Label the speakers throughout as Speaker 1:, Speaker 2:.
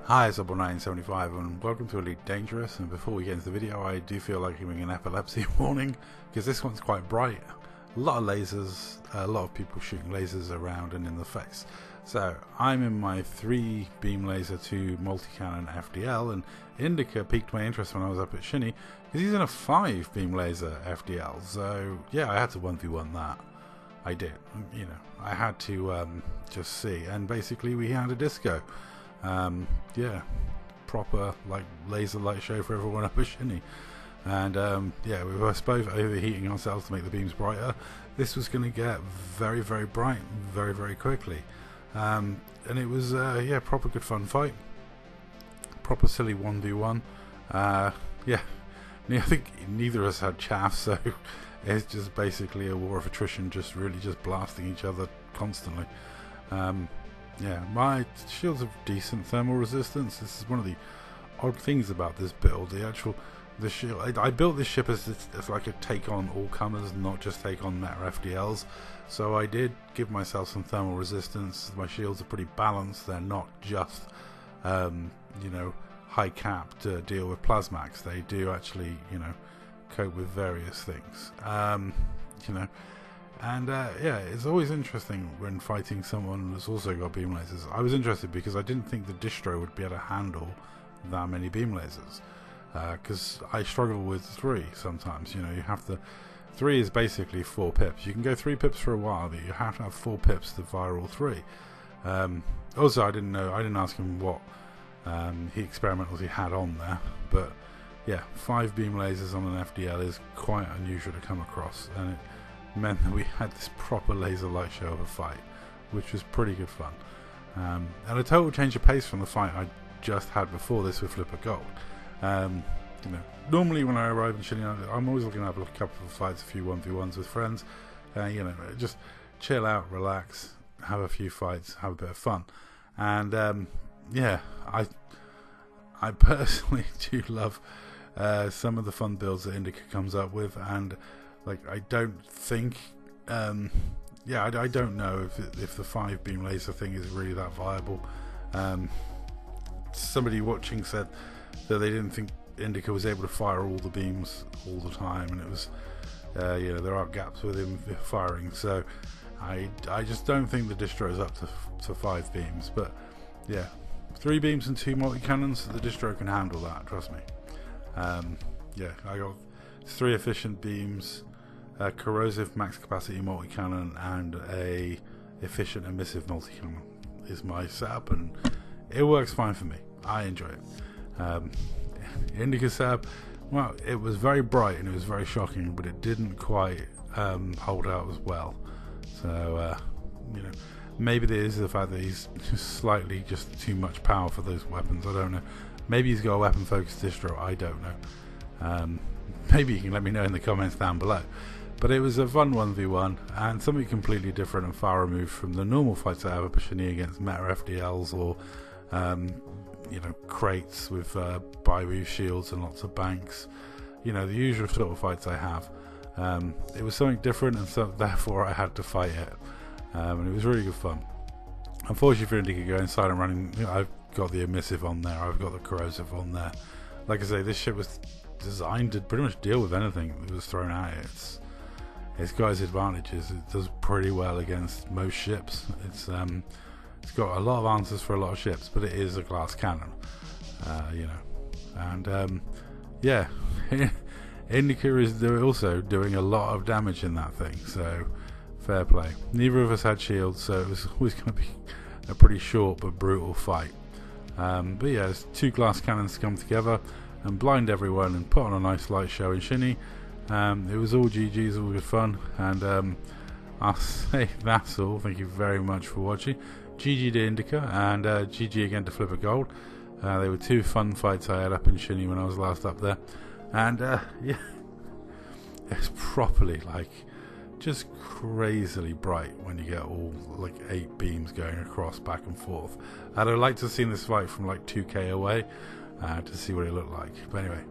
Speaker 1: Hi, it's Double975 and welcome to Elite Dangerous. And before we get into the video, I do feel like giving an epilepsy warning because this one's quite bright. A lot of lasers, a lot of people shooting lasers around and in the face. So I'm in my 3 beam laser 2 multi-cannon FDL, and Indica piqued my interest when I was up at Shinny because he's in a 5 beam laser FDL. So yeah, I had to 1v1 that. I did, you know, I had to just see, and basically we had a disco. Yeah, proper like laser light show for everyone up at Shinny, and yeah, we were both overheating ourselves to make the beams brighter. This was going to get very bright very quickly, and it was yeah, proper good fun fight, proper silly 1v1. Yeah, I think neither of us had chaff, so it's just basically a war of attrition, just blasting each other constantly. Yeah, my shields have decent thermal resistance. This is one of the odd things about this build. The shield. I built this ship as like a take on all comers, not just take on meta FDLs. So I did give myself some thermal resistance. My shields are pretty balanced. They're not just you know, high cap to deal with plasmax. They do actually, you know, cope with various things. You know. And yeah, it's always interesting when fighting someone who's also got beam lasers. I was interested because I didn't think the distro would be able to handle that many beam lasers, because I struggle with 3 sometimes. You know, you have to. 3 is basically 4 pips. You can go 3 pips for a while, but you have to have 4 pips to fire all 3. Also, I didn't ask him what experimentals he had on there, but yeah, 5 beam lasers on an FDL is quite unusual to come across, and it meant that we had this proper laser light show of a fight, which was pretty good fun, and a total change of pace from the fight I just had before this with Flipper Gold. You know, normally when I arrive in Chile, I'm always looking to have a couple of fights, a few 1v1s with friends, you know, just chill out, relax, have a few fights, have a bit of fun. And yeah, I personally do love some of the fun builds that Indica comes up with, and like, I don't think, yeah, I don't know if the 5 beam laser thing is really that viable. Somebody watching said that they didn't think Indica was able to fire all the beams all the time, and it was, you know, there are gaps with him firing. So I just don't think the distro is up to 5 beams. But yeah, 3 beams and 2 multi cannons, the distro can handle that. Trust me. Yeah, I got 3 efficient beams, a corrosive max capacity multi-cannon, and a efficient emissive multi-cannon is my setup, and it works fine for me. I enjoy it. Indica setup, well, it was very bright and it was very shocking, but it didn't quite hold out as well. So you know, maybe there is the fact that he's just slightly too much power for those weapons. I don't know. Maybe he's got a weapon focused distro. I don't know. Maybe you can let me know in the comments down below. But it was a fun 1v1 and something completely different and far removed from the normal fights I have up at Shinny against meta FDLs, or you know, crates with bi-weave shields and lots of banks. You know, the usual sort of fights I have. It was something different, and so therefore I had to fight it, and it was really good fun. Unfortunately for Indica going silent running, you know, I've got the emissive on there, I've got the corrosive on there. Like I say, this ship was designed to pretty much deal with anything that was thrown at it. It's got its advantages. It does pretty well against most ships. It's got a lot of answers for a lot of ships, but it is a glass cannon, you know. And yeah, Indica is also doing a lot of damage in that thing, so fair play. Neither of us had shields, so it was always going to be a pretty short but brutal fight. But yeah, it's 2 glass cannons come together and blind everyone and put on a nice light show in Shinny. It was all GG's, all good fun, and I'll say that's all. Thank you very much for watching. GG to Indica, and GG again to Flipper Gold. They were 2 fun fights I had up in Shinny when I was last up there, and yeah, it's properly like just crazily bright when you get all like 8 beams going across back and forth. I'd have liked to have seen this fight from like 2k away to see what it looked like. But anyway,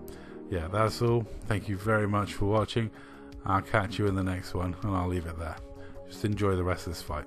Speaker 1: yeah, that's all. Thank you very much for watching. I'll catch you in the next one, and I'll leave it there. Just enjoy the rest of this fight.